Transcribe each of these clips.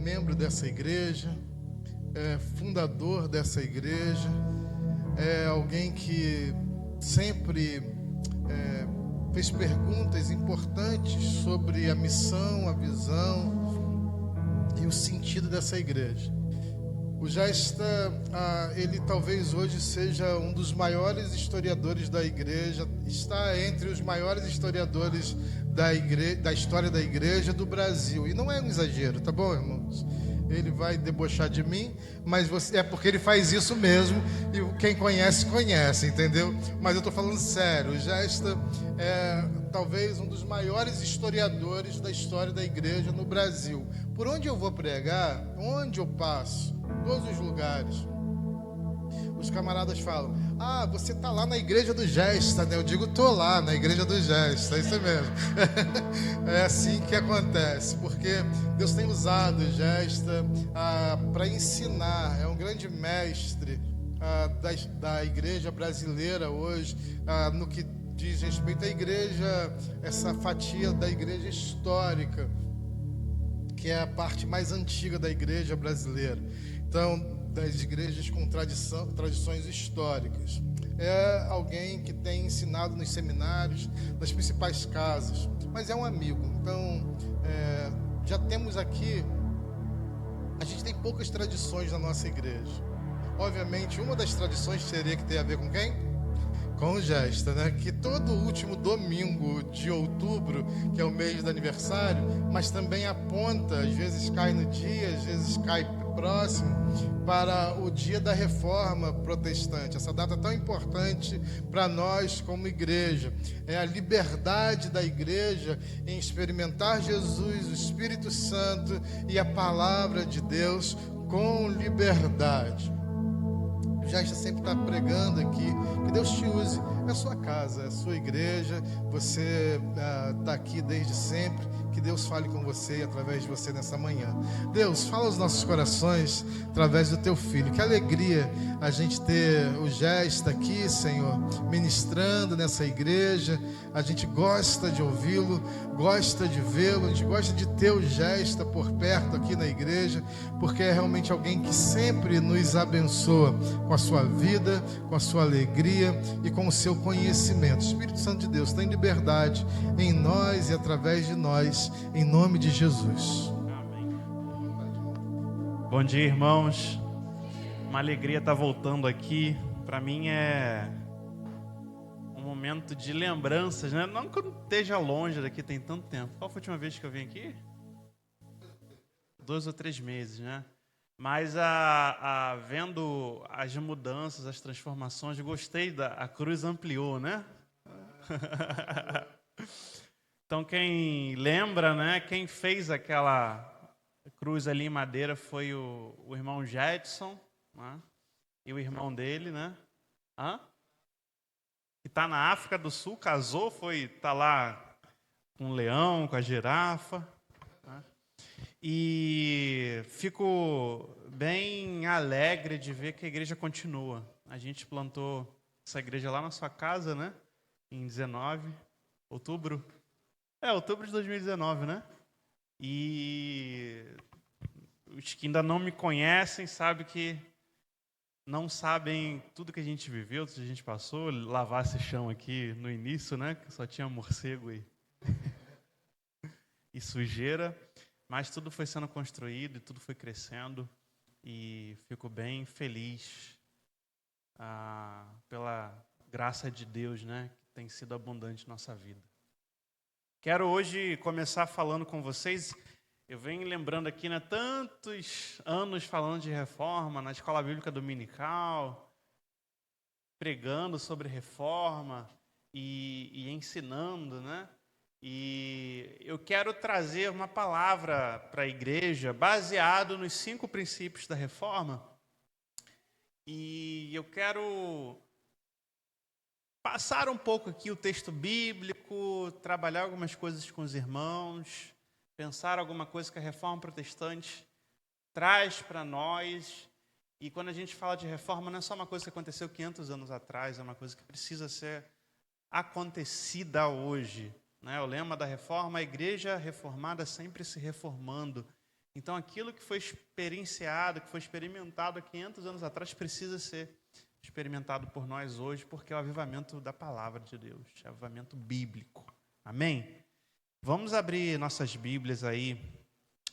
membro dessa igreja, é fundador dessa igreja, é alguém que sempre fez perguntas importantes sobre a missão, a visão e o sentido dessa igreja. O Gesta, ele talvez hoje seja um dos maiores historiadores da igreja, está entre os maiores historiadores da história da igreja do Brasil. E não é um exagero, tá bom, irmãos? Ele vai debochar de mim, mas é porque ele faz isso mesmo, e quem conhece, conhece, entendeu? Mas eu estou falando sério, o Gesta é talvez um dos maiores historiadores da história da igreja no Brasil. Por onde eu vou pregar, onde eu passo, todos os lugares, os camaradas falam: ah, você tá lá na igreja do Gesta, né? Eu digo: tô lá na igreja do Gesta, é isso mesmo. É assim que acontece, porque Deus tem usado o Gesta para ensinar. É um grande mestre da igreja brasileira hoje, no que diz respeito à igreja, essa fatia da igreja histórica, que é a parte mais antiga da igreja brasileira. Então, das igrejas com tradições históricas. É alguém que tem ensinado nos seminários, nas principais casas, mas é um amigo. Então, já temos aqui, a gente tem poucas tradições na nossa igreja. Obviamente, uma das tradições teria que ter a ver com quem? Com o Gesta, né? Que todo último domingo de outubro, que é o mês do aniversário, mas também aponta, às vezes cai no dia, às vezes cai próximo, para o dia da Reforma Protestante. Essa data tão importante para nós como igreja. É a liberdade da igreja em experimentar Jesus, o Espírito Santo e a palavra de Deus com liberdade. Já sempre está pregando aqui, que Deus te use. É a sua casa, é a sua igreja, você está aqui desde sempre. Que Deus fale com você e através de você nessa manhã. Deus, fala aos nossos corações através do teu filho. Que alegria a gente ter o Gesta aqui, Senhor, ministrando nessa igreja. A gente gosta de ouvi-lo, gosta de vê-lo, a gente gosta de ter o Gesta por perto aqui na igreja, porque é realmente alguém que sempre nos abençoa com a sua vida, com a sua alegria e com o seu conhecimento. Espírito Santo de Deus, tem liberdade em nós e através de nós, em nome de Jesus. Amém. Bom dia, irmãos. Uma alegria estar voltando aqui. Para mim é um momento de lembranças, né? Não que eu esteja longe daqui, tem tanto tempo. Qual foi a última vez que eu vim aqui? 2 ou 3 meses, né? Mas vendo as mudanças, as transformações, gostei a cruz ampliou, né? Então quem lembra, né? Quem fez aquela cruz ali em madeira foi o irmão Jetson, né? E o irmão dele, né? Que está na África do Sul, casou, tá lá com o leão, com a girafa. E fico bem alegre de ver que a igreja continua. A gente plantou essa igreja lá na sua casa, né? Em 19, outubro. Outubro de 2019, né? E os que ainda não me conhecem não sabem tudo que a gente viveu, tudo que a gente passou. Lavar esse chão aqui no início, né? Que só tinha morcego e sujeira. Mas tudo foi sendo construído e tudo foi crescendo. E fico bem feliz pela graça de Deus, né? Que tem sido abundante em nossa vida. Quero hoje começar falando com vocês. Eu venho lembrando aqui, né? Tantos anos falando de reforma na escola bíblica dominical, pregando sobre reforma e ensinando, né? E eu quero trazer uma palavra para a igreja baseado nos 5 princípios da reforma. E eu quero passar um pouco aqui o texto bíblico, trabalhar algumas coisas com os irmãos, pensar alguma coisa que a reforma protestante traz para nós. E quando a gente fala de reforma, não é só uma coisa que aconteceu 500 anos atrás, é uma coisa que precisa ser acontecida hoje. O lema da reforma, a igreja reformada sempre se reformando. Então, aquilo que foi experienciado, que foi experimentado há 500 anos atrás, precisa ser experimentado por nós hoje, porque é o avivamento da palavra de Deus, é o avivamento bíblico. Amém? Vamos abrir nossas Bíblias aí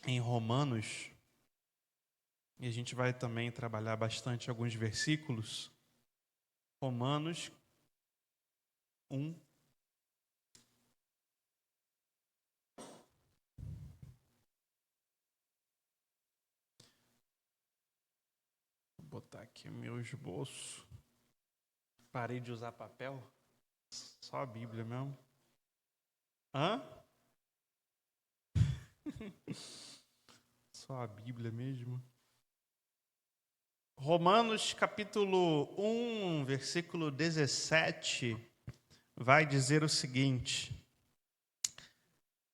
em Romanos, e a gente vai também trabalhar bastante alguns versículos. Romanos 1. Vou botar aqui o meu esboço. Parei de usar papel. Só a Bíblia mesmo. Hã? Só a Bíblia mesmo. Romanos capítulo 1, versículo 17, vai dizer o seguinte: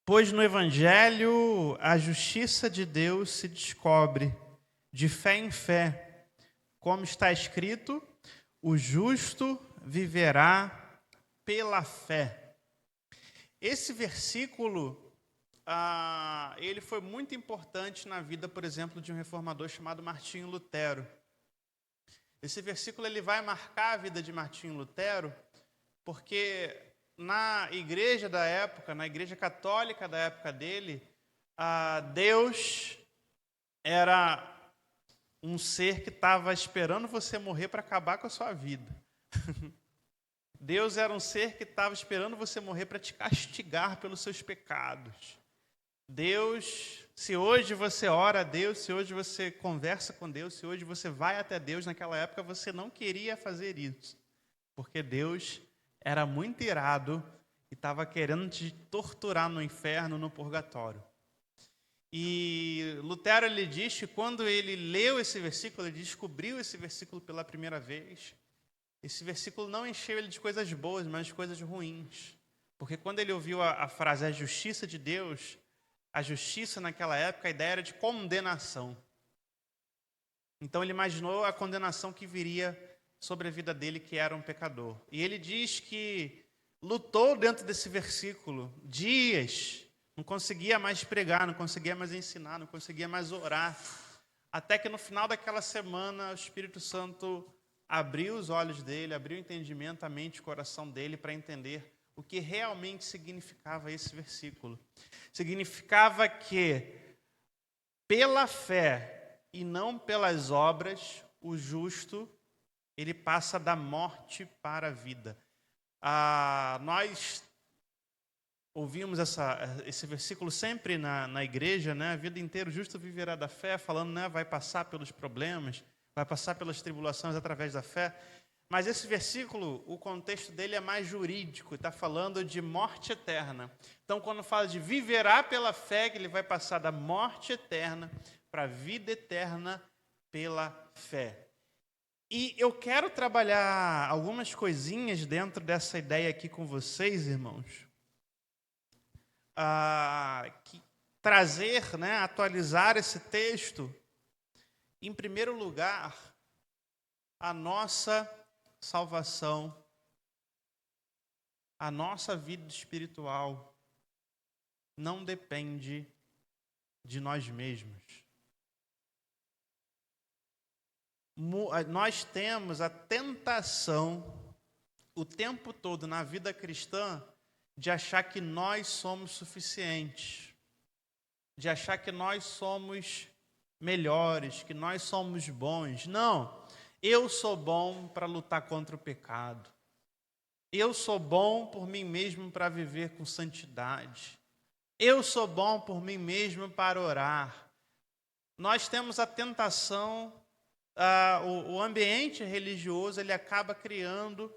pois no Evangelho a justiça de Deus se descobre de fé em fé, como está escrito, o justo viverá pela fé. Esse versículo, ele foi muito importante na vida, por exemplo, de um reformador chamado Martinho Lutero. Esse versículo ele vai marcar a vida de Martinho Lutero, porque na igreja da época, na igreja católica da época dele, Deus era um ser que estava esperando você morrer para acabar com a sua vida. Deus era um ser que estava esperando você morrer para te castigar pelos seus pecados. Deus, se hoje você ora a Deus, se hoje você conversa com Deus, se hoje você vai até Deus, naquela época você não queria fazer isso, porque Deus era muito irado e estava querendo te torturar no inferno, no purgatório. E Lutero, ele diz que quando ele leu esse versículo, ele descobriu esse versículo pela primeira vez, esse versículo não encheu ele de coisas boas, mas de coisas ruins. Porque quando ele ouviu a frase, a justiça de Deus, a justiça naquela época, a ideia era de condenação. Então ele imaginou a condenação que viria sobre a vida dele, que era um pecador. E ele diz que lutou dentro desse versículo dias, não conseguia mais pregar, não conseguia mais ensinar, não conseguia mais orar. Até que no final daquela semana, o Espírito Santo abriu os olhos dele, abriu o entendimento, a mente e o coração dele para entender o que realmente significava esse versículo. Significava que, pela fé e não pelas obras, o justo, ele passa da morte para a vida. Nós ouvimos esse versículo sempre na igreja, né? A vida inteira o justo viverá da fé, falando, né? Vai passar pelos problemas, vai passar pelas tribulações através da fé. Mas esse versículo, o contexto dele é mais jurídico, está falando de morte eterna. Então, quando fala de viverá pela fé, que ele vai passar da morte eterna para a vida eterna pela fé. E eu quero trabalhar algumas coisinhas dentro dessa ideia aqui com vocês, irmãos. Trazer, né, atualizar esse texto. Em primeiro lugar, a nossa salvação, a nossa vida espiritual não depende de nós mesmos. Nós temos a tentação o tempo todo na vida cristã de achar que nós somos suficientes, de achar que nós somos melhores, que nós somos bons. Não. Eu sou bom para lutar contra o pecado. Eu sou bom por mim mesmo para viver com santidade. Eu sou bom por mim mesmo para orar. Nós temos a tentação, o ambiente religioso, ele acaba criando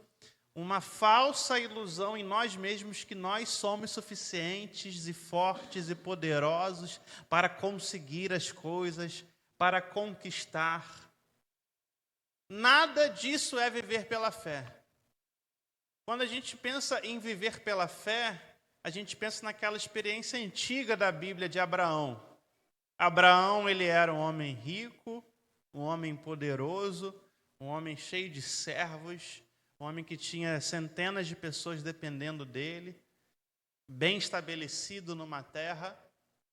uma falsa ilusão em nós mesmos que nós somos suficientes e fortes e poderosos para conseguir as coisas, para conquistar. Nada disso é viver pela fé. Quando a gente pensa em viver pela fé, a gente pensa naquela experiência antiga da Bíblia de Abraão. Abraão, ele era um homem rico, um homem poderoso, um homem cheio de servos, um homem que tinha centenas de pessoas dependendo dele, bem estabelecido numa terra.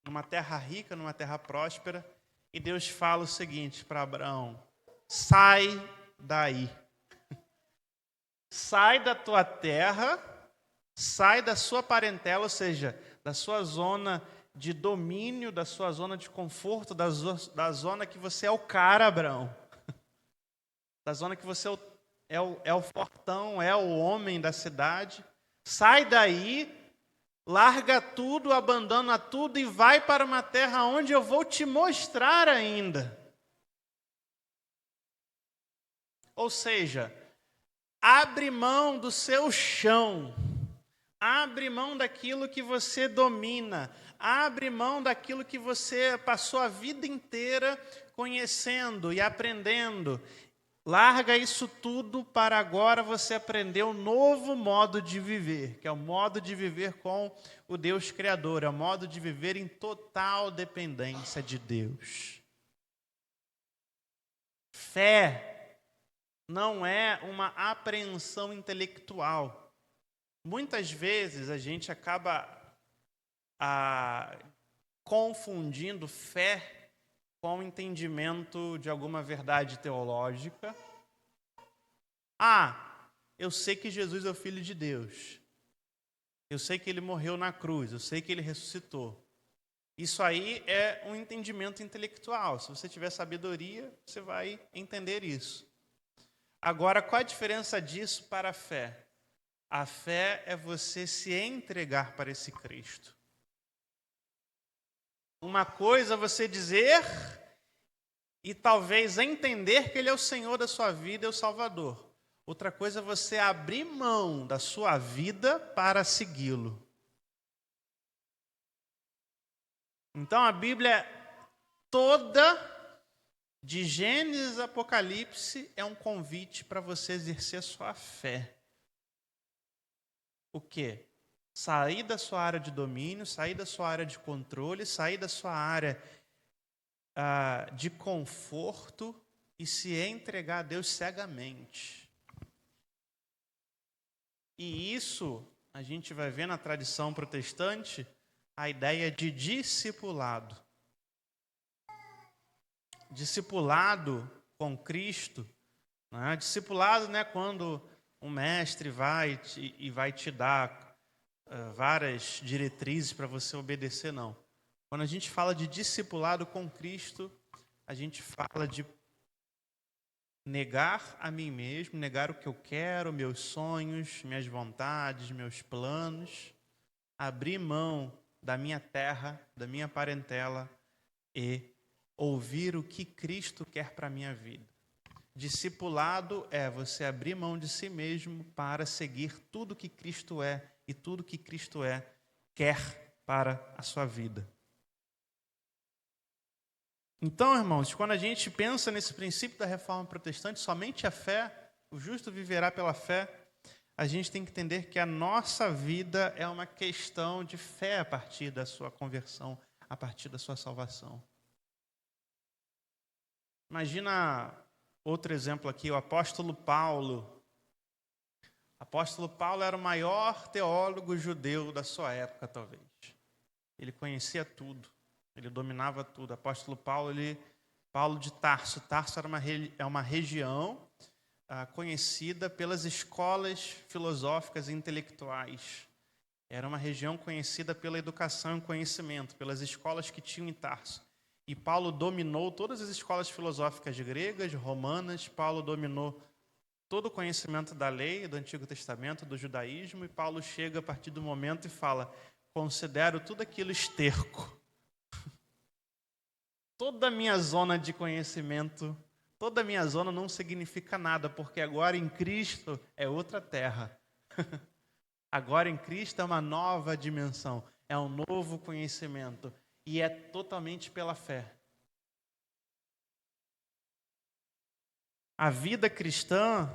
numa terra rica, numa terra próspera, e Deus fala o seguinte para Abraão: sai daí. Sai da tua terra, sai da sua parentela, ou seja, da sua zona de domínio, da sua zona de conforto, da zona que você é o cara, Abraão. Da zona que você é o fortão, é o homem da cidade. Sai daí, larga tudo, abandona tudo e vai para uma terra onde eu vou te mostrar ainda. Ou seja, abre mão do seu chão, abre mão daquilo que você domina, abre mão daquilo que você passou a vida inteira conhecendo e aprendendo. Larga isso tudo para agora você aprender um novo modo de viver, que é o modo de viver com o Deus Criador, é o modo de viver em total dependência de Deus. Fé não é uma apreensão intelectual. Muitas vezes a gente acaba confundindo fé com o entendimento de alguma verdade teológica. Eu sei que Jesus é o Filho de Deus. Eu sei que Ele morreu na cruz. Eu sei que Ele ressuscitou. Isso aí é um entendimento intelectual. Se você tiver sabedoria, você vai entender isso. Agora, qual a diferença disso para a fé? A fé é você se entregar para esse Cristo. Uma coisa é você dizer e talvez entender que Ele é o Senhor da sua vida e o Salvador. Outra coisa é você abrir mão da sua vida para segui-lo. Então a Bíblia toda, de Gênesis a Apocalipse, é um convite para você exercer a sua fé. O quê? Sair da sua área de domínio, sair da sua área de controle, sair da sua área de conforto e se entregar a Deus cegamente. E isso a gente vai ver na tradição protestante a ideia de discipulado. Discipulado com Cristo. Né? Discipulado não é quando um mestre vai te dar várias diretrizes para você obedecer, não. Quando a gente fala de discipulado com Cristo, a gente fala de negar a mim mesmo, negar o que eu quero, meus sonhos, minhas vontades, meus planos, abrir mão da minha terra, da minha parentela e ouvir o que Cristo quer para a minha vida. Discipulado é você abrir mão de si mesmo para seguir tudo que Cristo é e tudo que Cristo quer para a sua vida. Então, irmãos, quando a gente pensa nesse princípio da reforma protestante, somente a fé, o justo viverá pela fé, a gente tem que entender que a nossa vida é uma questão de fé a partir da sua conversão, a partir da sua salvação. Imagina outro exemplo aqui, o apóstolo Paulo. O apóstolo Paulo era o maior teólogo judeu da sua época, talvez. Ele conhecia tudo. Ele dominava tudo. O apóstolo Paulo de Tarso. Tarso é uma região conhecida pelas escolas filosóficas e intelectuais. Era uma região conhecida pela educação e conhecimento, pelas escolas que tinham em Tarso. E Paulo dominou todas as escolas filosóficas gregas, romanas. Paulo dominou todo o conhecimento da lei, do Antigo Testamento, do judaísmo. E Paulo chega a partir do momento e fala: considero tudo aquilo esterco. Toda a minha zona de conhecimento, toda a minha zona não significa nada, porque agora em Cristo é outra terra. Agora em Cristo é uma nova dimensão, é um novo conhecimento e é totalmente pela fé. A vida cristã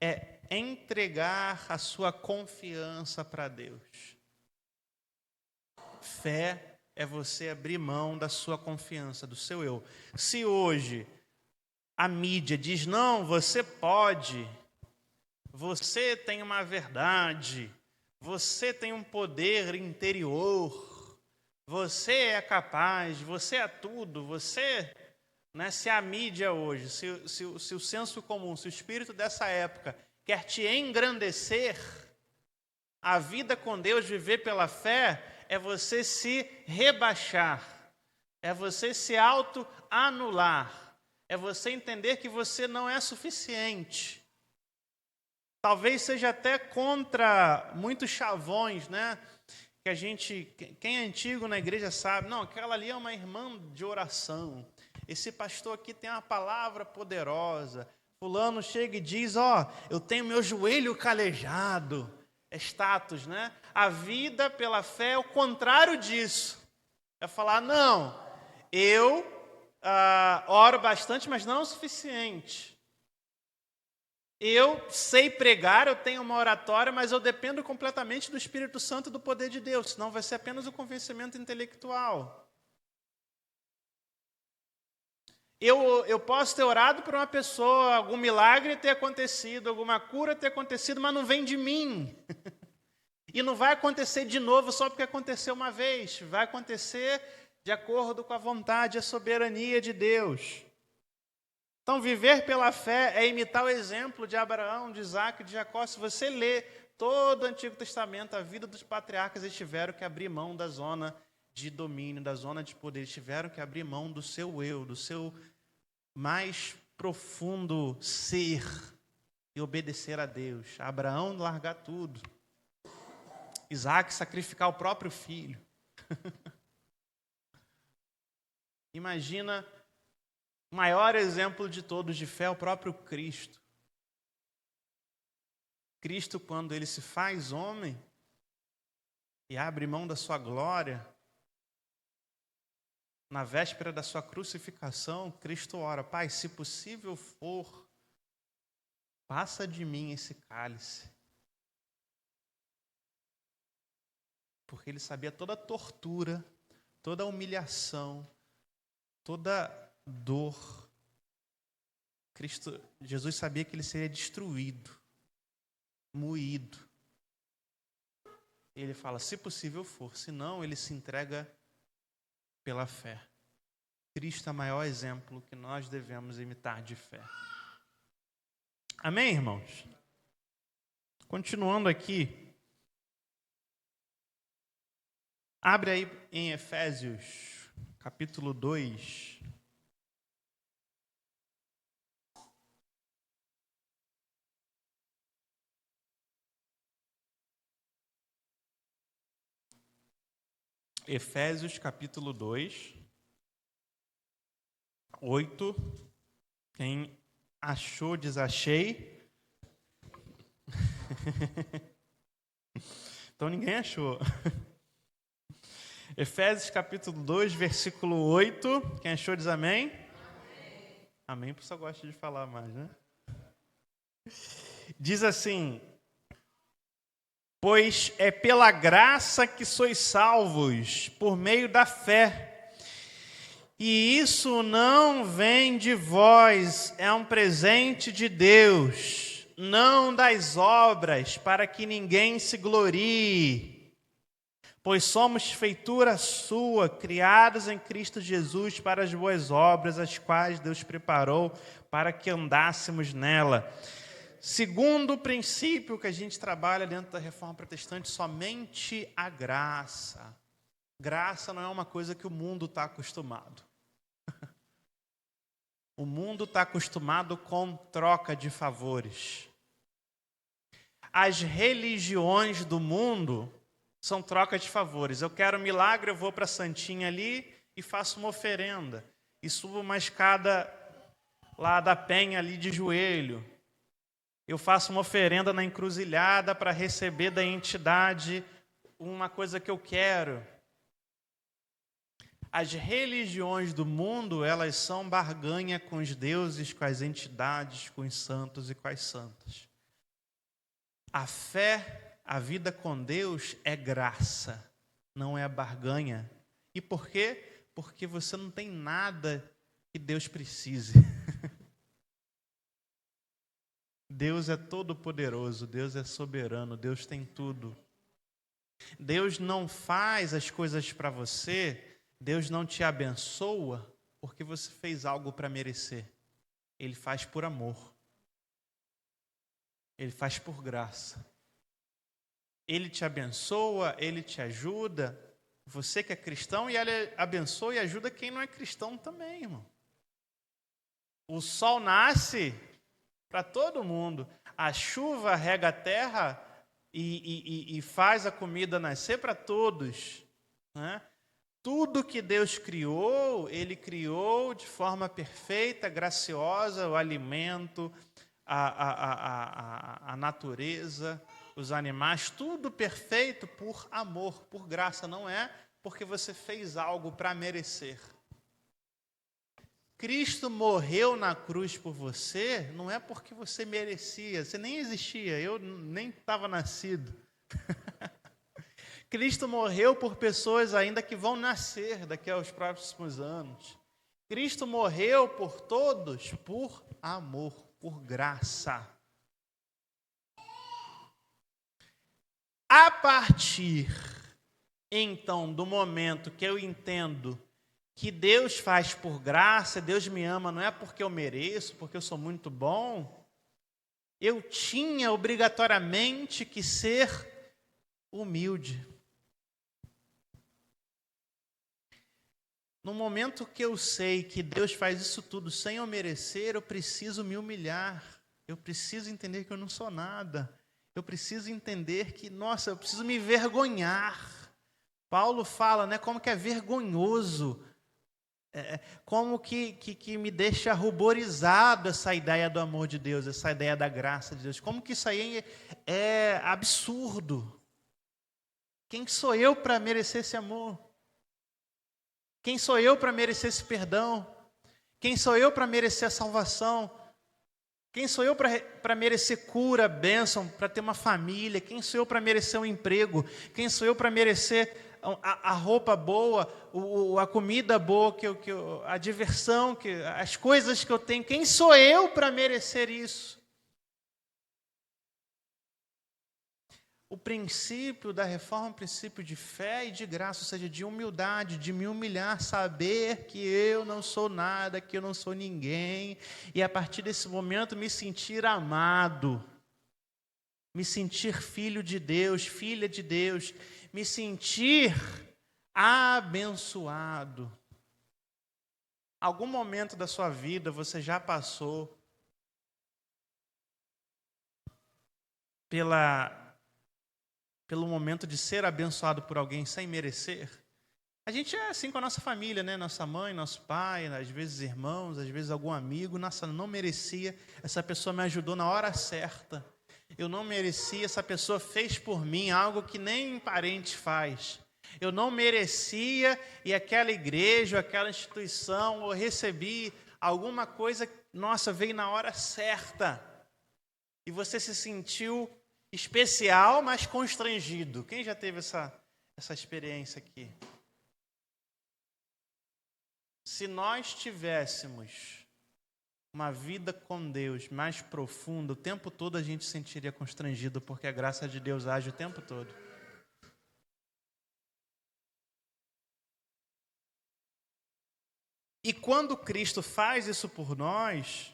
é entregar a sua confiança para Deus. Fé é você abrir mão da sua confiança, do seu eu. Se hoje a mídia diz, não, você pode, você tem uma verdade, você tem um poder interior, você é capaz, você é tudo, você, né, se a mídia hoje, se o senso comum, se o espírito dessa época quer te engrandecer, a vida com Deus, viver pela fé, é você se rebaixar, é você se auto-anular, é você entender que você não é suficiente. Talvez seja até contra muitos chavões, né? Que a gente, quem é antigo na igreja sabe, não, aquela ali é uma irmã de oração. Esse pastor aqui tem uma palavra poderosa. Fulano chega e diz, eu tenho meu joelho calejado. É status, né? A vida pela fé é o contrário disso. É falar, não, eu oro bastante, mas não é o suficiente. Eu sei pregar, eu tenho uma oratória, mas eu dependo completamente do Espírito Santo e do poder de Deus, senão vai ser apenas o convencimento intelectual. Eu posso ter orado por uma pessoa, algum milagre ter acontecido, alguma cura ter acontecido, mas não vem de mim. E não vai acontecer de novo só porque aconteceu uma vez. Vai acontecer de acordo com a vontade e a soberania de Deus. Então, viver pela fé é imitar o exemplo de Abraão, de Isaac, de Jacó. Se você lê todo o Antigo Testamento, a vida dos patriarcas, eles tiveram que abrir mão da zona de domínio, da zona de poder. Eles tiveram que abrir mão do seu eu, do seu mais profundo ser e obedecer a Deus. Abraão largar tudo. Isaac sacrificar o próprio filho. Imagina... O maior exemplo de todos de fé é o próprio Cristo. Cristo, quando ele se faz homem e abre mão da sua glória, na véspera da sua crucificação, Cristo ora, Pai, se possível for, passa de mim esse cálice. Porque ele sabia toda a tortura, toda a humilhação, toda dor. Jesus sabia que ele seria destruído, moído. Ele fala, se possível for, senão ele se entrega pela fé. Cristo é o maior exemplo que nós devemos imitar de fé. Amém, irmãos? Continuando aqui, abre aí em Efésios, capítulo 2. Efésios capítulo 2, 8. Quem achou, diz achei. Então ninguém achou. Efésios capítulo 2, versículo 8. Quem achou, diz amém. Amém. Amém, por isso gosta de falar mais, né? Diz assim... Pois é pela graça que sois salvos, por meio da fé. E isso não vem de vós, é um presente de Deus, não das obras, para que ninguém se glorie. Pois somos feitura sua, criados em Cristo Jesus para as boas obras, as quais Deus preparou para que andássemos nela. Segundo o princípio que a gente trabalha dentro da Reforma Protestante, somente a graça. Graça não é uma coisa que o mundo está acostumado. O mundo está acostumado com troca de favores. As religiões do mundo são troca de favores. Eu quero um milagre, eu vou para a Santinha ali e faço uma oferenda. E subo uma escada lá da Penha ali de joelho. Eu faço uma oferenda na encruzilhada para receber da entidade uma coisa que eu quero. As religiões do mundo, elas são barganha com os deuses, com as entidades, com os santos e com as santas. A fé, a vida com Deus é graça, não é barganha. E por quê? Porque você não tem nada que Deus precise. Deus é todo poderoso, Deus é soberano, Deus tem tudo. Deus não faz as coisas para você, Deus não te abençoa porque você fez algo para merecer. Ele faz por amor. Ele faz por graça. Ele te abençoa, Ele te ajuda, você que é cristão, e Ele abençoa e ajuda quem não é cristão também, irmão. O sol nasce para todo mundo. A chuva rega a terra e faz a comida nascer para todos, né? Tudo que Deus criou, Ele criou de forma perfeita, graciosa, o alimento, a natureza, os animais, tudo perfeito por amor, por graça, não é porque você fez algo para merecer. Cristo morreu na cruz por você, não é porque você merecia, você nem existia, eu nem estava nascido. Cristo morreu por pessoas ainda que vão nascer daqui aos próximos anos. Cristo morreu por todos por amor, por graça. A partir, então, do momento que eu entendo que Deus faz por graça, Deus me ama, não é porque eu mereço, porque eu sou muito bom, eu tinha obrigatoriamente que ser humilde. No momento que eu sei que Deus faz isso tudo sem eu merecer, eu preciso me humilhar, eu preciso entender que eu não sou nada, eu preciso entender que, nossa, eu preciso me vergonhar. Paulo fala, né, como que é vergonhoso, como que me deixa ruborizado essa ideia do amor de Deus, essa ideia da graça de Deus, como que isso aí é absurdo. Quem sou eu para merecer esse amor? Quem sou eu para merecer esse perdão? Quem sou eu para merecer a salvação? Quem sou eu para merecer cura, bênção, para ter uma família? Quem sou eu para merecer um emprego? Quem sou eu para merecer a roupa boa, a comida boa, a diversão, as coisas que eu tenho? Quem sou eu para merecer isso? O princípio da reforma é um princípio de fé e de graça, ou seja, de humildade, de me humilhar, saber que eu não sou nada, que eu não sou ninguém, e a partir desse momento me sentir amado, me sentir filho de Deus, filha de Deus, me sentir abençoado. Algum momento da sua vida você já passou pelo momento de ser abençoado por alguém sem merecer? A gente é assim com a nossa família, né? Nossa mãe, nosso pai, às vezes irmãos, às vezes algum amigo. Nossa, não merecia, essa pessoa me ajudou na hora certa. Eu não merecia, essa pessoa fez por mim algo que nem parente faz. Eu não merecia e aquela igreja, aquela instituição, eu recebi alguma coisa, nossa, veio na hora certa. E você se sentiu especial, mas constrangido. Quem já teve essa experiência aqui? Se nós tivéssemos uma vida com Deus mais profunda, o tempo todo a gente se sentiria constrangido, porque a graça de Deus age o tempo todo. E quando Cristo faz isso por nós,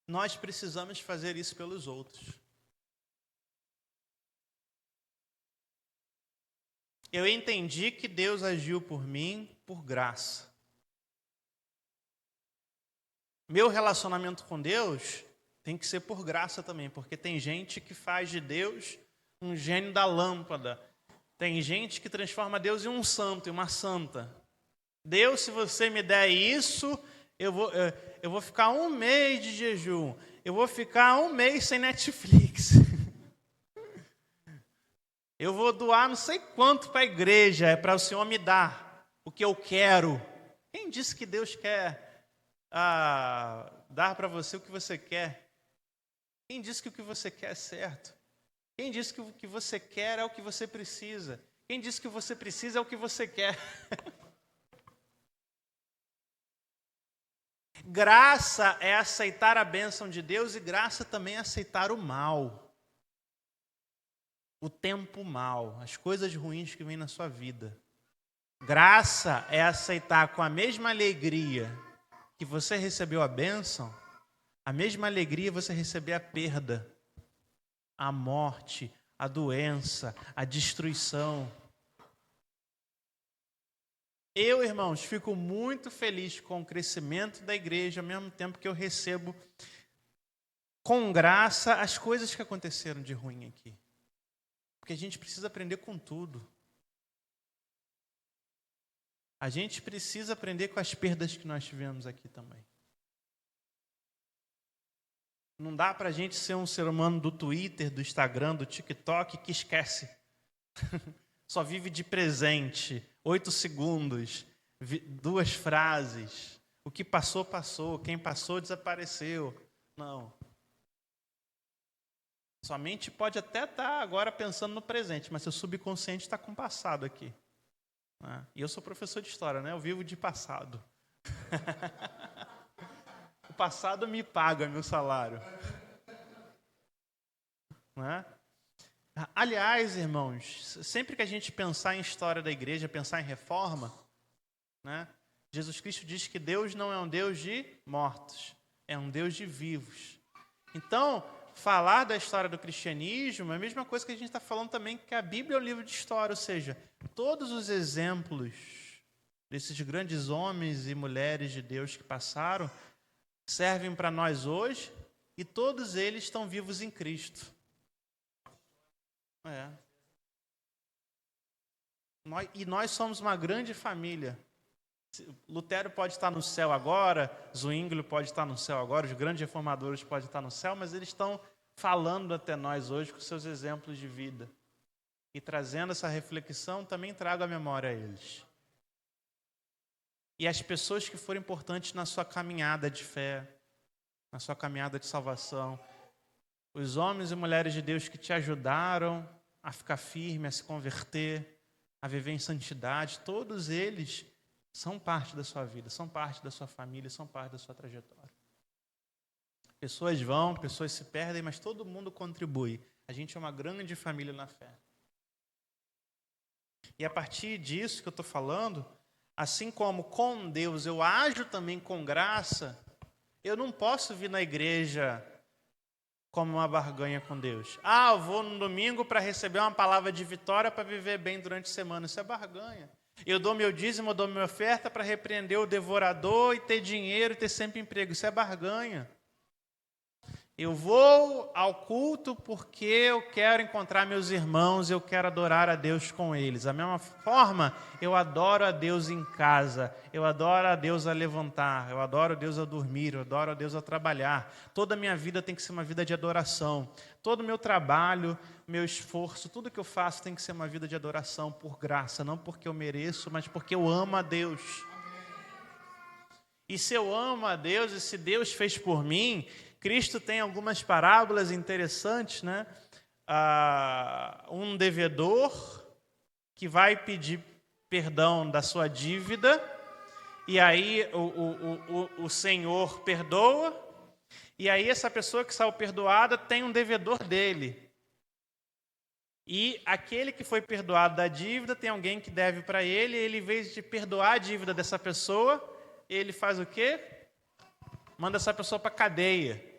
nós precisamos fazer isso pelos outros. Eu entendi que Deus agiu por mim por graça. Meu relacionamento com Deus tem que ser por graça também, porque tem gente que faz de Deus um gênio da lâmpada. Tem gente que transforma Deus em um santo, em uma santa. Deus, se você me der isso, eu vou ficar 1 mês de jejum. Eu vou ficar 1 mês sem Netflix. Eu vou doar não sei quanto para a igreja, é para o Senhor me dar o que eu quero. Quem disse que Deus quer dar para você o que você quer? Quem disse que o que você quer é certo? Quem disse que o que você quer é o que você precisa? Quem disse que o que você precisa é o que você quer? Graça é aceitar a bênção de Deus e graça também é aceitar o mal. O tempo mal, as coisas ruins que vêm na sua vida. Graça é aceitar com a mesma alegria que você recebeu a bênção, a mesma alegria você receber a perda, a morte, a doença, a destruição. Eu, irmãos, fico muito feliz com o crescimento da igreja, ao mesmo tempo que eu recebo com graça as coisas que aconteceram de ruim aqui. Porque a gente precisa aprender com tudo. A gente precisa aprender com as perdas que nós tivemos aqui também. Não dá para a gente ser um ser humano do Twitter, do Instagram, do TikTok que esquece. Só vive de presente. 8 segundos, 2 frases. O que passou, passou. Quem passou, desapareceu. Não. Sua mente pode até estar agora pensando no presente, mas seu subconsciente está com o passado aqui. E eu sou professor de história, né? Eu vivo de passado. O passado me paga meu salário. Né? Aliás, irmãos, sempre que a gente pensar em história da igreja, pensar em reforma, né? Jesus Cristo diz que Deus não é um Deus de mortos, é um Deus de vivos. Então, falar da história do cristianismo é a mesma coisa que a gente está falando também que a Bíblia é um livro de história, ou seja, todos os exemplos desses grandes homens e mulheres de Deus que passaram servem para nós hoje e todos eles estão vivos em Cristo. Nós somos uma grande família. Lutero pode estar no céu agora, Zwinglio pode estar no céu agora, os grandes reformadores podem estar no céu, mas eles estão falando até nós hoje com seus exemplos de vida. E trazendo essa reflexão, também trago a memória a eles. E as pessoas que foram importantes na sua caminhada de fé, na sua caminhada de salvação, os homens e mulheres de Deus que te ajudaram a ficar firme, a se converter, a viver em santidade, todos eles são parte da sua vida, são parte da sua família, são parte da sua trajetória. Pessoas vão, pessoas se perdem, mas todo mundo contribui. A gente é uma grande família na fé. E a partir disso que eu estou falando, assim como com Deus eu ajo também com graça, eu não posso vir na igreja como uma barganha com Deus. Eu vou no domingo para receber uma palavra de vitória para viver bem durante a semana. Isso é barganha. Eu dou meu dízimo, eu dou minha oferta para repreender o devorador e ter dinheiro e ter sempre emprego. Isso é barganha. Eu vou ao culto porque eu quero encontrar meus irmãos, eu quero adorar a Deus com eles. Da mesma forma, eu adoro a Deus em casa, eu adoro a Deus a levantar, eu adoro a Deus a dormir, eu adoro a Deus a trabalhar. Toda a minha vida tem que ser uma vida de adoração. Todo o meu trabalho, meu esforço, tudo que eu faço tem que ser uma vida de adoração por graça, não porque eu mereço, mas porque eu amo a Deus. E se eu amo a Deus, e se Deus fez por mim, Cristo tem algumas parábolas interessantes, né? Um devedor que vai pedir perdão da sua dívida, e aí o Senhor perdoa, e aí essa pessoa que saiu perdoada tem um devedor dele. E aquele que foi perdoado da dívida tem alguém que deve para ele, e ele, em vez de perdoar a dívida dessa pessoa, ele faz o quê? Manda essa pessoa para a cadeia.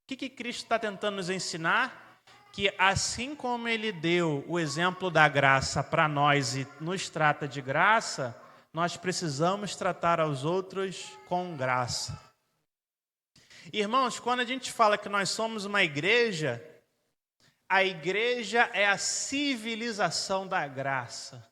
O que Cristo está tentando nos ensinar? Que assim como Ele deu o exemplo da graça para nós e nos trata de graça, nós precisamos tratar aos outros com graça. Irmãos, quando a gente fala que nós somos uma igreja, a igreja é a civilização da graça.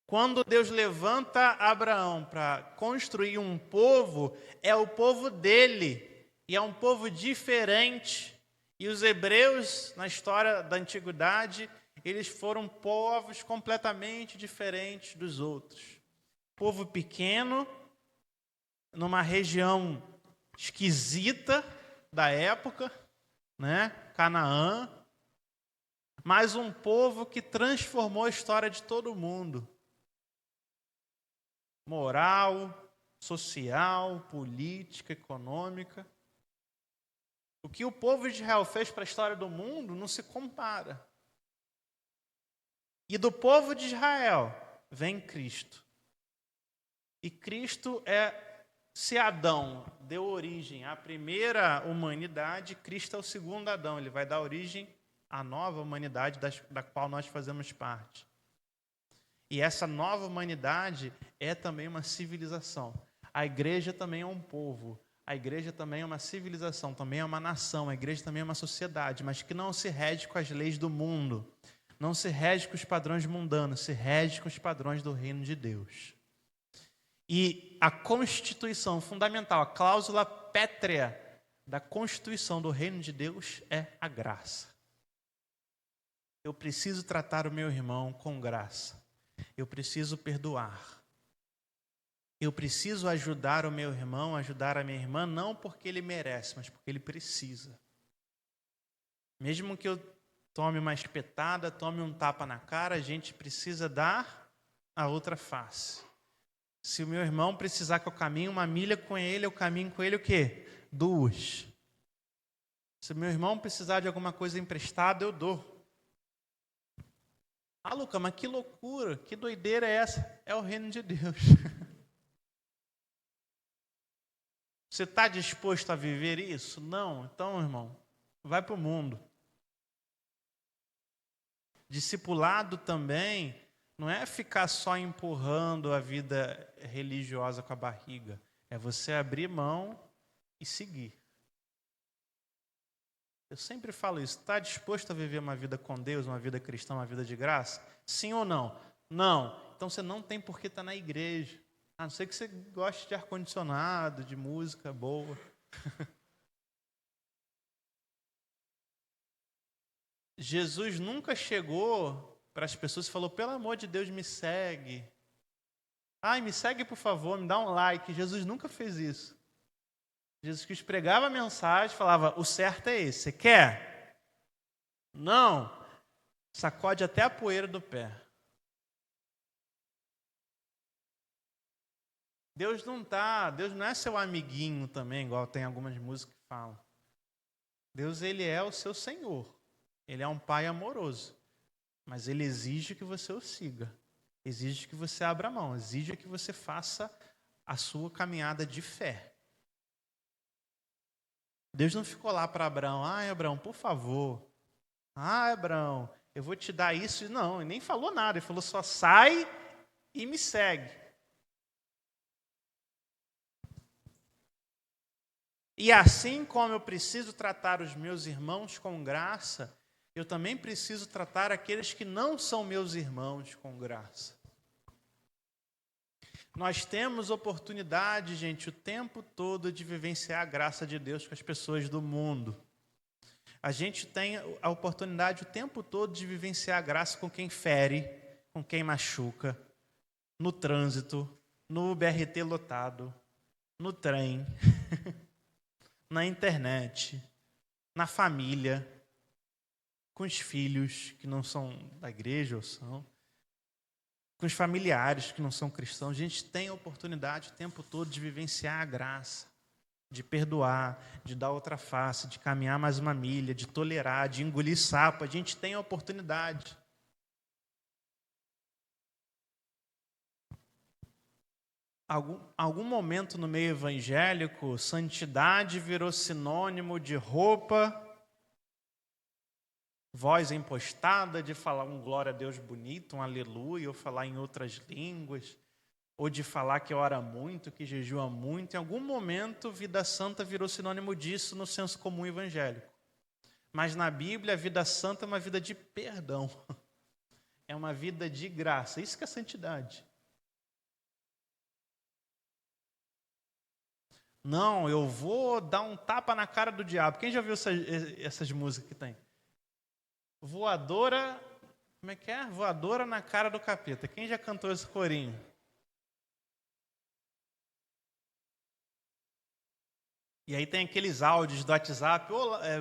Quando Deus levanta Abraão para construir um povo, é o povo dele. E é um povo diferente. E os hebreus, na história da antiguidade, eles foram povos completamente diferentes dos outros. Povo pequeno, numa região esquisita da época, né? Canaã. Mas um povo que transformou a história de todo mundo. Moral, social, política, econômica. O que o povo de Israel fez para a história do mundo não se compara. E do povo de Israel vem Cristo. E Cristo se Adão deu origem à primeira humanidade, Cristo é o segundo Adão. Ele vai dar origem à nova humanidade da qual nós fazemos parte. E essa nova humanidade é também uma civilização. A igreja também é um povo. A igreja também é uma civilização, também é uma nação. A igreja também é uma sociedade, mas que não se rege com as leis do mundo. Não se rege com os padrões mundanos, se rege com os padrões do reino de Deus. E a constituição fundamental, a cláusula pétrea da constituição do reino de Deus é a graça. Eu preciso tratar o meu irmão com graça. Eu preciso perdoar. Eu preciso ajudar o meu irmão, ajudar a minha irmã, não porque ele merece, mas porque ele precisa. Mesmo que eu tome uma espetada, tome um tapa na cara, a gente precisa dar a outra face. Se o meu irmão precisar que eu caminhe uma milha com ele, eu caminho com ele o quê? 2. Se o meu irmão precisar de alguma coisa emprestada, eu dou. Ah, Luca, mas que loucura, que doideira é essa? É o reino de Deus. Você está disposto a viver isso? Não? Então, irmão, vai para o mundo. Discipulado também não é ficar só empurrando a vida religiosa com a barriga. É você abrir mão e seguir. Eu sempre falo isso. Está disposto a viver uma vida com Deus, uma vida cristã, uma vida de graça? Sim ou não? Não. Então você não tem por que estar na igreja. A não ser que você goste de ar-condicionado, de música boa. Jesus nunca chegou para as pessoas e falou, pelo amor de Deus, me segue. Ai, me segue, por favor, me dá um like. Jesus nunca fez isso. Jesus Cristo pregava a mensagem, falava, o certo é esse. Você quer? Não. Sacode até a poeira do pé. Deus não é seu amiguinho também, igual tem algumas músicas que falam. Deus, ele é o seu Senhor. Ele é um pai amoroso. Mas ele exige que você o siga. Exige que você abra a mão. Exige que você faça a sua caminhada de fé. Deus não ficou lá para Abraão. Ah, Abraão, por favor. Ah, Abraão, eu vou te dar isso. Não, ele nem falou nada. Ele falou só sai e me segue. E assim como eu preciso tratar os meus irmãos com graça, eu também preciso tratar aqueles que não são meus irmãos com graça. Nós temos oportunidade, gente, o tempo todo de vivenciar a graça de Deus com as pessoas do mundo. A gente tem a oportunidade o tempo todo de vivenciar a graça com quem fere, com quem machuca, no trânsito, no BRT lotado, no trem, na internet, na família, com os filhos que não são da igreja ou são, com os familiares que não são cristãos. A gente tem a oportunidade o tempo todo de vivenciar a graça, de perdoar, de dar outra face, de caminhar mais uma milha, de tolerar, de engolir sapo. A gente tem a oportunidade. Algum momento no meio evangélico, santidade virou sinônimo de roupa, voz impostada, de falar um glória a Deus bonito, um aleluia, ou falar em outras línguas, ou de falar que ora muito, que jejua muito. Em algum momento, vida santa virou sinônimo disso no senso comum evangélico. Mas na Bíblia, a vida santa é uma vida de perdão. É uma vida de graça. Isso que é santidade. Não, eu vou dar um tapa na cara do diabo. Quem já viu essas músicas que tem? Voadora, como é que é? Voadora na cara do capeta. Quem já cantou esse corinho? E aí tem aqueles áudios do WhatsApp.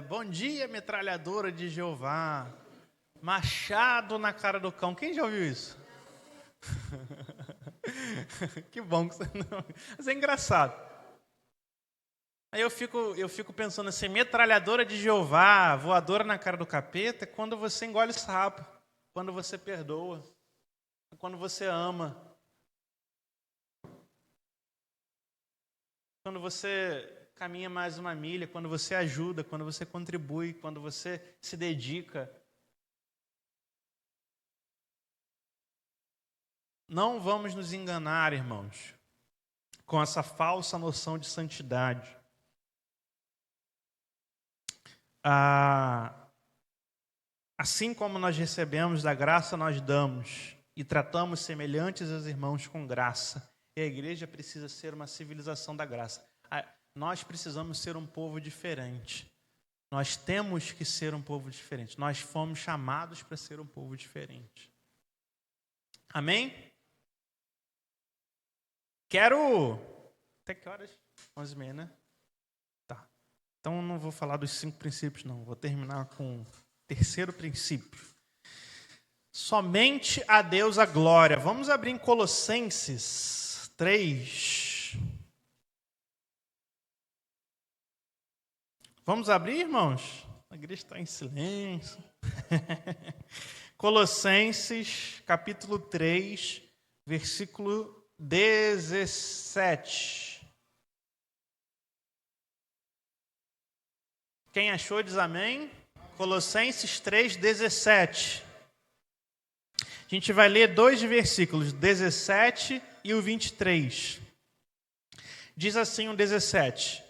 Bom dia, metralhadora de Jeová. Machado na cara do cão. Quem já ouviu isso? Que bom que você não... Mas é engraçado. Aí eu fico pensando assim, metralhadora de Jeová, voadora na cara do capeta, é quando você engole sapo, quando você perdoa, quando você ama, quando você caminha mais uma milha, quando você ajuda, quando você contribui, quando você se dedica. Não vamos nos enganar, irmãos, com essa falsa noção de santidade. Assim como nós recebemos da graça, nós damos e tratamos semelhantes aos irmãos com graça. E a igreja precisa ser uma civilização da graça. Nós precisamos ser um povo diferente. Nós temos que ser um povo diferente. Nós fomos chamados para ser um povo diferente. Amém? Até que horas? 11h30, né? Tá. Então não vou falar dos 5 princípios, não. Vou terminar com o terceiro princípio. Somente a Deus a glória. Vamos abrir em Colossenses 3. Vamos abrir, irmãos? A igreja está em silêncio. Colossenses, capítulo 3, versículo 17. Quem achou diz amém. Colossenses 3, 17. A gente vai ler 2 versículos, 17 e o 23. Diz assim o 17.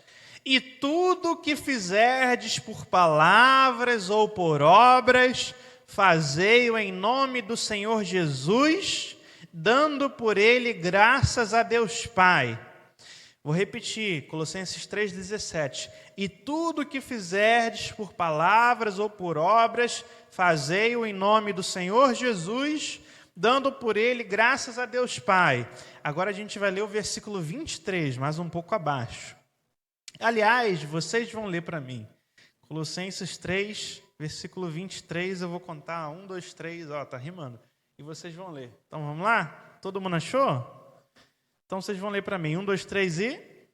E tudo que fizerdes por palavras ou por obras, fazei-o em nome do Senhor Jesus, dando por ele graças a Deus Pai. Vou repetir, Colossenses 3,17. E tudo que fizerdes por palavras ou por obras, fazei-o em nome do Senhor Jesus, dando por ele graças a Deus Pai. Agora a gente vai ler o versículo 23, mais um pouco abaixo. Aliás, vocês vão ler para mim. Colossenses 3, versículo 23, eu vou contar 1, 2, 3, tá rimando. E vocês vão ler. Então vamos lá? Todo mundo achou? Então vocês vão ler para mim. 1, 2, 3 e...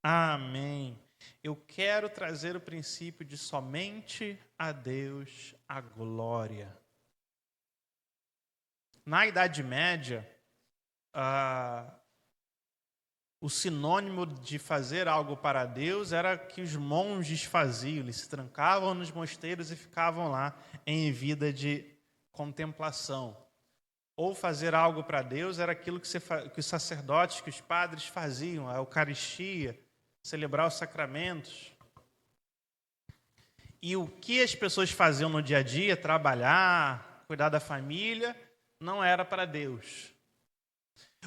Amém. Eu quero trazer o princípio de somente a Deus a glória. Na Idade Média, o sinônimo de fazer algo para Deus era que os monges faziam. Eles se trancavam nos mosteiros e ficavam lá em vida de contemplação. Ou fazer algo para Deus era aquilo que os sacerdotes, que os padres faziam, a Eucaristia, celebrar os sacramentos. E o que as pessoas faziam no dia a dia, trabalhar, cuidar da família, não era para Deus.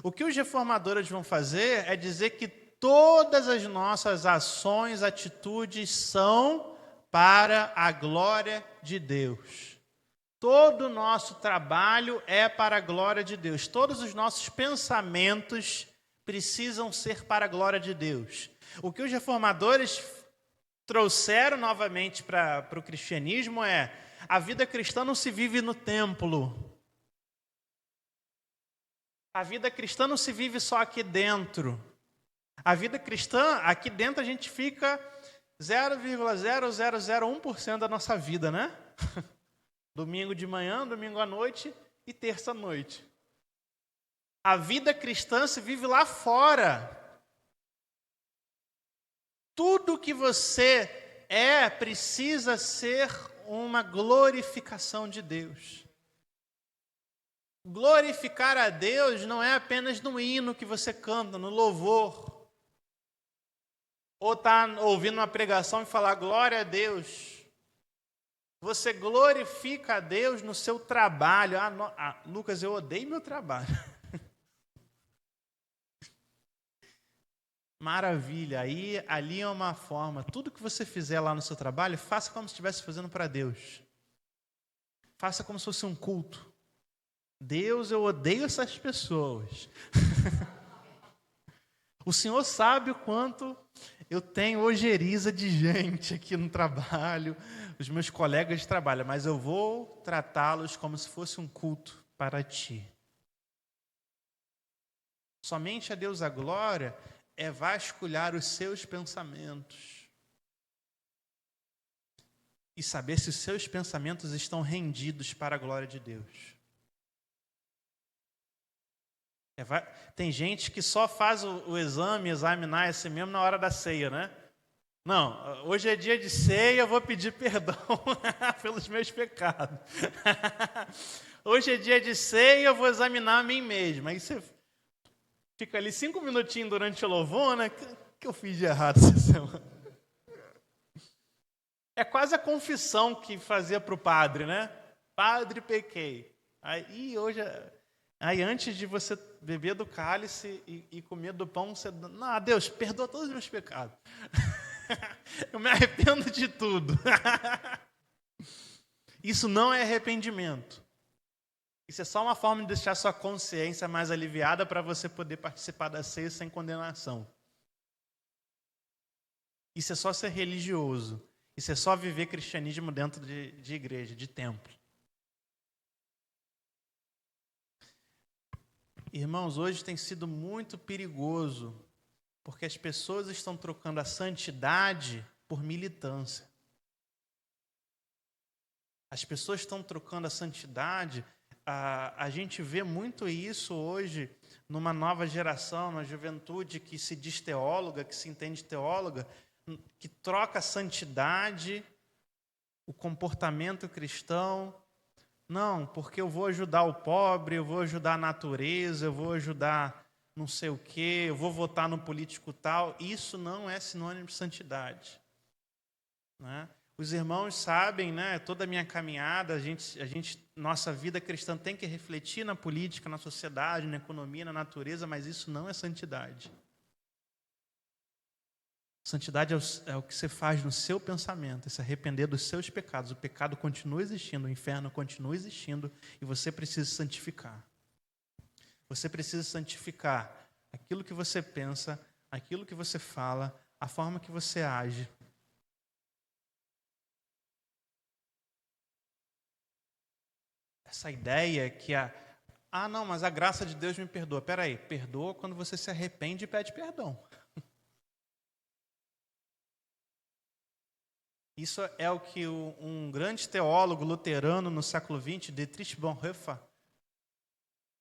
O que os reformadores vão fazer é dizer que todas as nossas ações, atitudes são para a glória de Deus. Todo o nosso trabalho é para a glória de Deus. Todos os nossos pensamentos precisam ser para a glória de Deus. O que os reformadores trouxeram novamente para o cristianismo é: a vida cristã não se vive no templo. A vida cristã não se vive só aqui dentro. A vida cristã, aqui dentro a gente fica 0,0001% da nossa vida, né? Domingo de manhã, domingo à noite e terça à noite. A vida cristã se vive lá fora. Tudo que você precisa ser uma glorificação de Deus. Glorificar a Deus não é apenas no hino que você canta, no louvor. Ou está ouvindo uma pregação e falar glória a Deus. Você glorifica a Deus no seu trabalho. Lucas, eu odeio meu trabalho. Maravilha, ali é uma forma. Tudo que você fizer lá no seu trabalho, faça como se estivesse fazendo para Deus. Faça como se fosse um culto. Deus, eu odeio essas pessoas. O Senhor sabe o quanto eu tenho ojeriza de gente aqui no trabalho, os meus colegas de trabalho, mas eu vou tratá-los como se fosse um culto para ti. Somente a Deus a glória é vasculhar os seus pensamentos e saber se os seus pensamentos estão rendidos para a glória de Deus. Tem gente que só faz o exame, examinar esse mesmo na hora da ceia, né? Não, hoje é dia de ceia, eu vou pedir perdão pelos meus pecados. Hoje é dia de ceia, eu vou examinar a mim mesmo. Aí você fica ali 5 minutinhos durante o louvor, né? O que eu fiz de errado essa semana? É quase a confissão que fazia para o padre, né? Padre, pequei. Aí antes de você beber do cálice e comer do pão, você... Não, Deus, perdoa todos os meus pecados. Eu me arrependo de tudo. Isso não é arrependimento. Isso é só uma forma de deixar sua consciência mais aliviada para você poder participar da ceia sem condenação. Isso é só ser religioso. Isso é só viver cristianismo dentro de igreja, de templo. Irmãos, hoje tem sido muito perigoso, porque as pessoas estão trocando a santidade por militância. As pessoas estão trocando a santidade, a gente vê muito isso hoje numa nova geração, na juventude que se diz teóloga, que se entende teóloga, que troca a santidade, o comportamento cristão. Não, porque eu vou ajudar o pobre, eu vou ajudar a natureza, eu vou ajudar não sei o quê, eu vou votar no político tal. Isso não é sinônimo de santidade, né? Os irmãos sabem, né? Toda a minha caminhada, nossa vida cristã tem que refletir na política, na sociedade, na economia, na natureza, mas isso não é santidade. Santidade é o que você faz no seu pensamento, é se arrepender dos seus pecados. O pecado continua existindo, o inferno continua existindo e você precisa santificar. Você precisa santificar aquilo que você pensa, aquilo que você fala, a forma que você age. Essa ideia que não, mas a graça de Deus me perdoa. Peraí, perdoa quando você se arrepende e pede perdão. Isso é o que um grande teólogo luterano no século XX, Dietrich Bonhoeffer,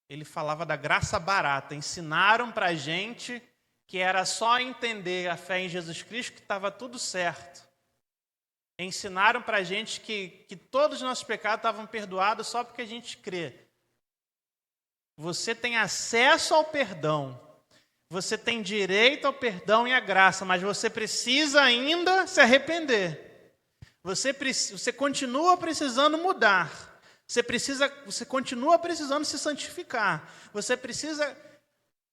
ele falava da graça barata. Ensinaram para a gente que era só entender a fé em Jesus Cristo que estava tudo certo. Ensinaram para a gente que todos os nossos pecados estavam perdoados só porque a gente crê. Você tem acesso ao perdão. Você tem direito ao perdão e à graça, mas você precisa ainda se arrepender. Você continua precisando mudar. Você continua precisando se santificar. Você precisa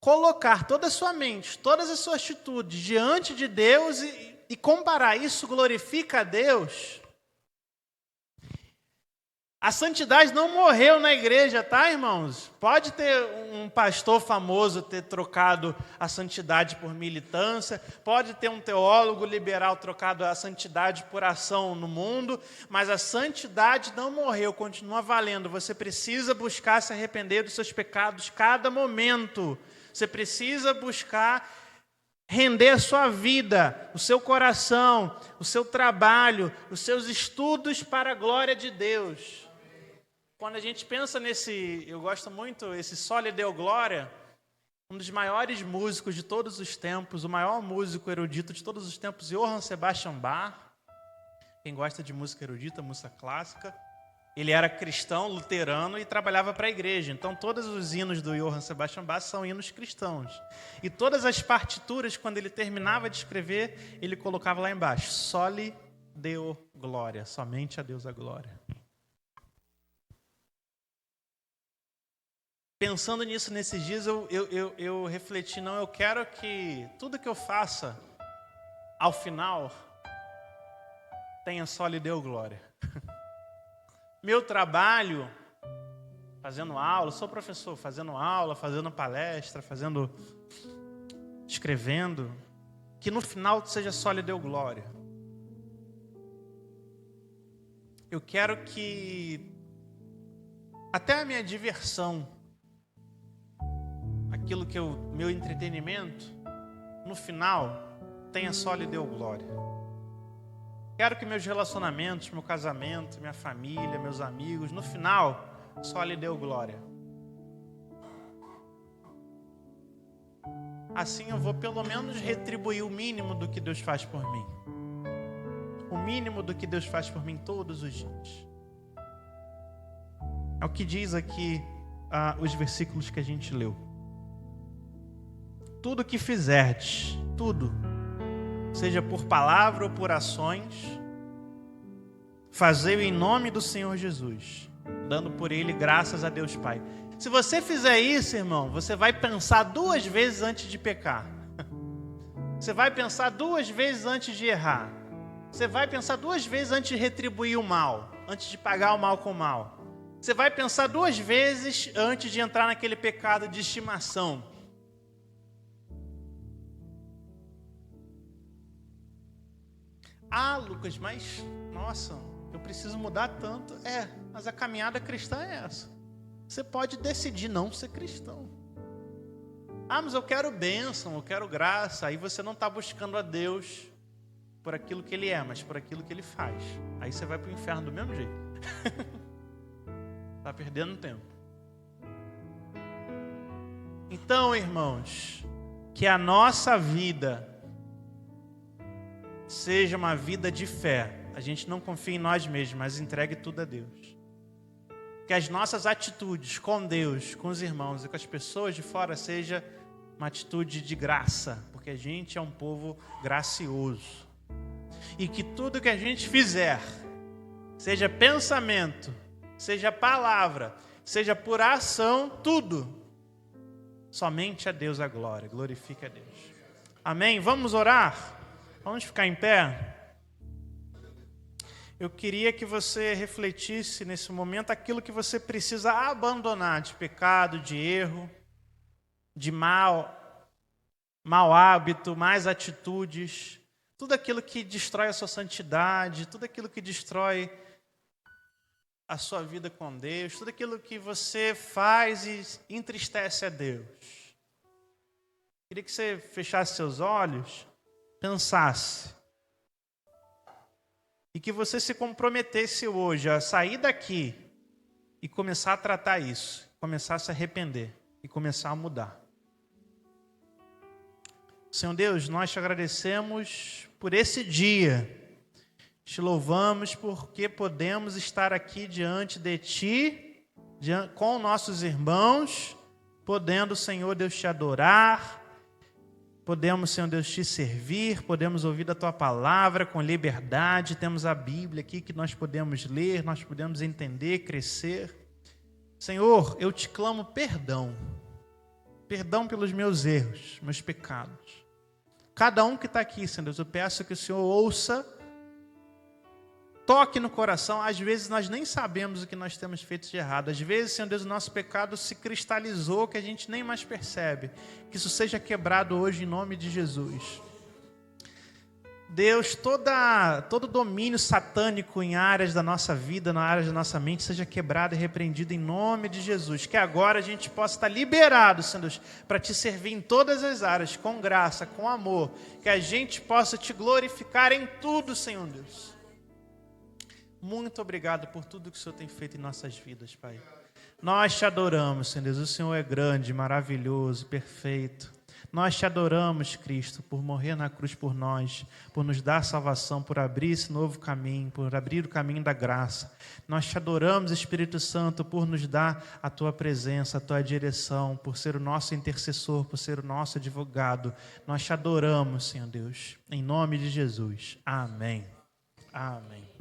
colocar toda a sua mente, todas as suas atitudes diante de Deus e comparar. Isso glorifica a Deus. A santidade não morreu na igreja, tá, irmãos? Pode ter um pastor famoso ter trocado a santidade por militância, pode ter um teólogo liberal trocado a santidade por ação no mundo, mas a santidade não morreu, continua valendo. Você precisa buscar se arrepender dos seus pecados cada momento. Você precisa buscar render a sua vida, o seu coração, o seu trabalho, os seus estudos para a glória de Deus. Quando a gente pensa eu gosto muito, esse Soli Deo Gloria, um dos maiores músicos de todos os tempos, o maior músico erudito de todos os tempos, Johann Sebastian Bach. Quem gosta de música erudita, música clássica, ele era cristão, luterano e trabalhava para a igreja. Então, todos os hinos do Johann Sebastian Bach são hinos cristãos. E todas as partituras, quando ele terminava de escrever, ele colocava lá embaixo, Soli Deo Gloria, somente a Deus a glória. Pensando nisso nesses dias, eu refleti, eu quero que tudo que eu faça, ao final, tenha Soli Deo Glória. Meu trabalho, fazendo aula, sou professor, fazendo aula, fazendo palestra, escrevendo, que no final seja só lhe deu glória. Eu quero que até a minha diversão, aquilo que meu entretenimento, no final, tenha só lhe deu glória. Quero que meus relacionamentos, meu casamento, minha família, meus amigos, no final, só lhe deu glória. Assim eu vou pelo menos retribuir o mínimo do que Deus faz por mim. O mínimo do que Deus faz por mim todos os dias. É o que diz aqui os versículos que a gente leu. Tudo que fizerdes, tudo, seja por palavra ou por ações, fazei-o em nome do Senhor Jesus, dando por ele graças a Deus Pai. Se você fizer isso, irmão, você vai pensar 2 vezes antes de pecar. Você vai pensar 2 vezes antes de errar. Você vai pensar 2 vezes antes de retribuir o mal, antes de pagar o mal com o mal. Você vai pensar 2 vezes antes de entrar naquele pecado de estimação. Ah, Lucas, mas, nossa, eu preciso mudar tanto. Mas a caminhada cristã é essa. Você pode decidir não ser cristão. Ah, mas eu quero bênção, eu quero graça. Aí você não está buscando a Deus por aquilo que Ele é, mas por aquilo que Ele faz. Aí você vai para o inferno do mesmo jeito. Está perdendo tempo. Então, irmãos, que a nossa vida seja uma vida de fé. A gente não confia em nós mesmos, mas entregue tudo a Deus. Que as nossas atitudes com Deus, com os irmãos e com as pessoas de fora seja uma atitude de graça, porque a gente é um povo gracioso. E que tudo que a gente fizer, seja pensamento, seja palavra, seja por ação, tudo, somente a Deus a glória, glorifique a Deus. Amém? Vamos orar? Vamos ficar em pé? Eu queria que você refletisse nesse momento aquilo que você precisa abandonar de pecado, de erro, de mau hábito, más atitudes, tudo aquilo que destrói a sua santidade, tudo aquilo que destrói a sua vida com Deus, tudo aquilo que você faz e entristece a Deus. Queria que você fechasse seus olhos, pensasse, e que você se comprometesse hoje a sair daqui e começar a tratar isso, começar a se arrepender e começar a mudar. Senhor Deus, nós te agradecemos por esse dia, te louvamos porque podemos estar aqui diante de Ti, com nossos irmãos, podendo, Senhor Deus, te adorar, podemos, Senhor Deus, te servir, podemos ouvir da Tua palavra com liberdade, temos a Bíblia aqui que nós podemos ler, nós podemos entender, crescer. Senhor, eu te clamo perdão pelos meus erros, meus pecados. Cada um que está aqui, Senhor Deus, eu peço que o Senhor ouça, toque no coração. Às vezes nós nem sabemos o que nós temos feito de errado. Às vezes, Senhor Deus, o nosso pecado se cristalizou, que a gente nem mais percebe. Que isso seja quebrado hoje em nome de Jesus. Deus, todo domínio satânico em áreas da nossa vida, na área da nossa mente, seja quebrado e repreendido em nome de Jesus. Que agora a gente possa estar liberado, Senhor Deus, para te servir em todas as áreas, com graça, com amor. Que a gente possa te glorificar em tudo, Senhor Deus. Muito obrigado por tudo que o Senhor tem feito em nossas vidas, Pai. Nós te adoramos, Senhor Deus. O Senhor é grande, maravilhoso, perfeito. Nós te adoramos, Cristo, por morrer na cruz por nós, por nos dar salvação, por abrir esse novo caminho, por abrir o caminho da graça. Nós te adoramos, Espírito Santo, por nos dar a Tua presença, a Tua direção, por ser o nosso intercessor, por ser o nosso advogado. Nós te adoramos, Senhor Deus, em nome de Jesus. Amém. Amém.